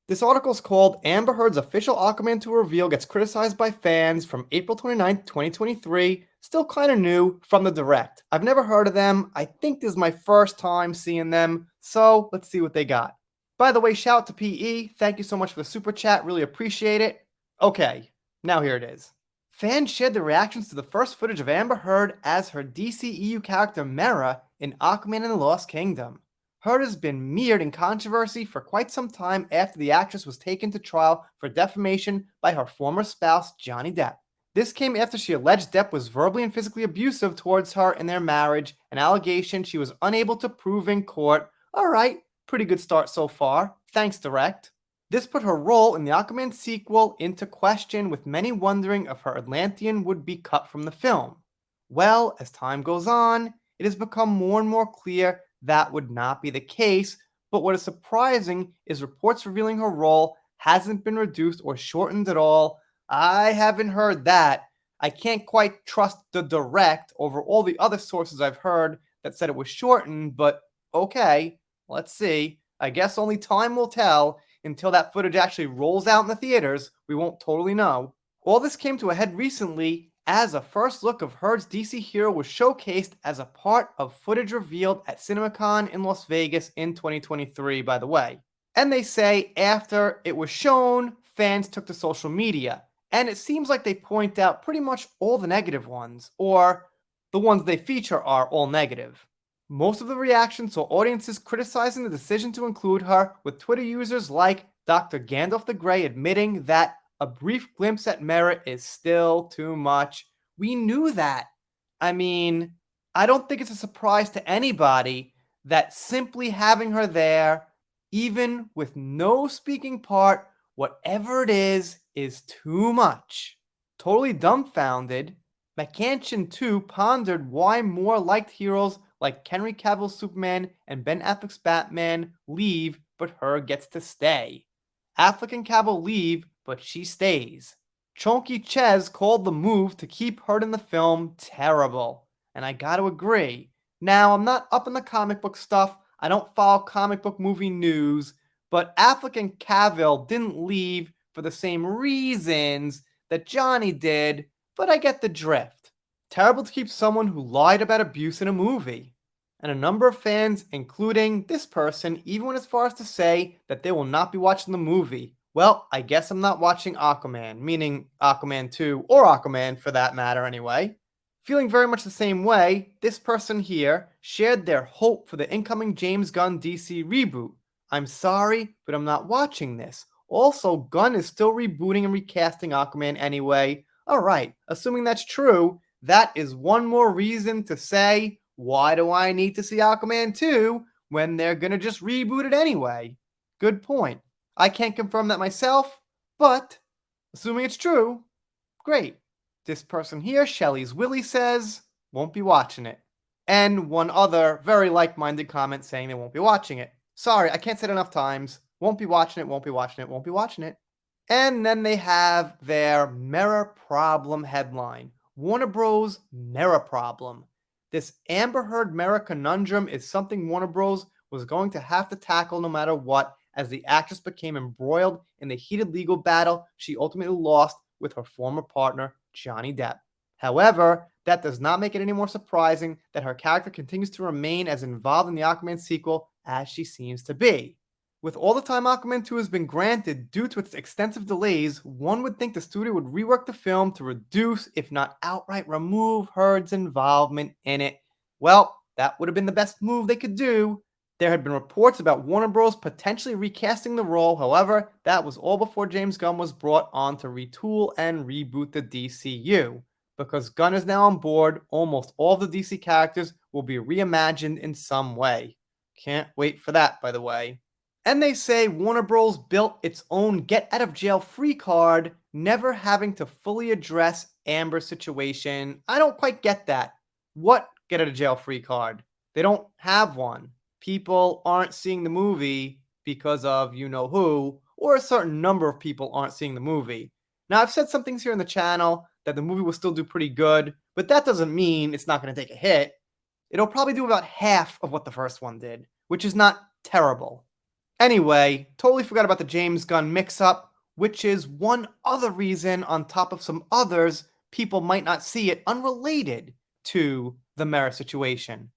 This article is called Amber Heard's official Aquaman 2 reveal gets criticized by fans from April 29th, 2023. Still kind of new from the direct. I've never heard of them. I think this is my first time seeing them. So let's see what they got. By the way, shout out to PE. Thank you so much for the super chat. Really appreciate it. Okay, now here it is. Fans shared their reactions to the first footage of Amber Heard as her DCEU character Mera in Aquaman and the Lost Kingdom. Heard has been mired in controversy for quite some time after the actress was taken to trial for defamation by her former spouse, Johnny Depp. This came after she alleged Depp was verbally and physically abusive towards her in their marriage, an allegation she was unable to prove in court. Alright, pretty good start so far. Thanks, Direct. This put her role in the Aquaman sequel into question, with many wondering if her Atlantean would be cut from the film. Well, as time goes on, it has become more and more clear that would not be the case, but what is surprising is reports revealing her role hasn't been reduced or shortened at all. I haven't heard that. I can't quite trust the direct over all the other sources I've heard that said it was shortened, but okay, let's see. I guess only time will tell. Until that footage actually rolls out in the theaters, we won't totally know. All this came to a head recently as a first look of Heard's DC hero was showcased as a part of footage revealed at CinemaCon in Las Vegas in 2023, by the way. And they say after it was shown, fans took to social media, and it seems like they point out pretty much all the negative ones, or the ones they feature are all negative. Most of the reactions saw audiences criticizing the decision to include her, with Twitter users like Dr. Gandalf the Grey admitting that a brief glimpse at Mera is still too much. We knew that. I mean, I don't think it's a surprise to anybody that simply having her there, even with no speaking part, whatever it is too much. Totally dumbfounded, McCanchin too pondered why more liked heroes like Henry Cavill's Superman and Ben Affleck's Batman leave, but her gets to stay. Affleck and Cavill leave, but she stays. Chonky Ches called the move to keep Heard in the film terrible, and I gotta agree. Now, I'm not up in the comic book stuff, I don't follow comic book movie news, but Affleck and Cavill didn't leave for the same reasons that Johnny did, but I get the drift. Terrible to keep someone who lied about abuse in a movie. And a number of fans, including this person, even went as far as to say that they will not be watching the movie. Well, I guess I'm not watching Aquaman, meaning Aquaman 2, or Aquaman for that matter anyway. Feeling very much the same way, this person here shared their hope for the incoming James Gunn DC reboot. I'm sorry, but I'm not watching this. Also, Gunn is still rebooting and recasting Aquaman anyway. Alright, assuming that's true, that is one more reason to say, why do I need to see Aquaman 2 when they're gonna just reboot it anyway? Good point. I can't confirm that myself, but assuming it's true, great. This person here, Shelly's Willie, says, won't be watching it. And one other very like-minded comment saying they won't be watching it. Sorry, I can't say it enough times. Won't be watching it, won't be watching it, won't be watching it. And then they have their Mera Problem headline. Warner Bros. Mera Problem. This Amber Heard Mera conundrum is something Warner Bros. Was going to have to tackle no matter what, as the actress became embroiled in the heated legal battle she ultimately lost with her former partner, Johnny Depp. However, that does not make it any more surprising that her character continues to remain as involved in the Aquaman sequel as she seems to be. With all the time Aquaman 2 has been granted due to its extensive delays, one would think the studio would rework the film to reduce, if not outright remove, Heard's involvement in it. Well, that would have been the best move they could do. There had been reports about Warner Bros. Potentially recasting the role, however, that was all before James Gunn was brought on to retool and reboot the DCU. Because Gunn is now on board, almost all of the DC characters will be reimagined in some way. Can't wait for that, by the way. And they say Warner Bros. Built its own get-out-of-jail-free card, never having to fully address Amber's situation. I don't quite get that. What get-out-of-jail-free card? They don't have one. People aren't seeing the movie because of you-know-who, or a certain number of people aren't seeing the movie. Now, I've said some things here in the channel that the movie will still do pretty good, but that doesn't mean it's not going to take a hit. It'll probably do about half of what the first one did, which is not terrible. Anyway, totally forgot about the James Gunn mix-up, which is one other reason on top of some others people might not see it unrelated to the Mera situation.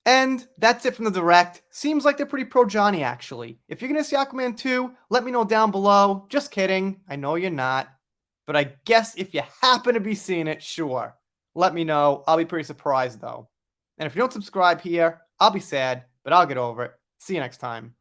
And that's it from the direct. Seems like they're pretty pro Johnny, actually. If you're gonna see Aquaman 2, let me know down below. Just kidding. I know you're not. But I guess if you happen to be seeing it, sure. Let me know. I'll be pretty surprised, though. And if you don't subscribe here, I'll be sad, but I'll get over it. See you next time.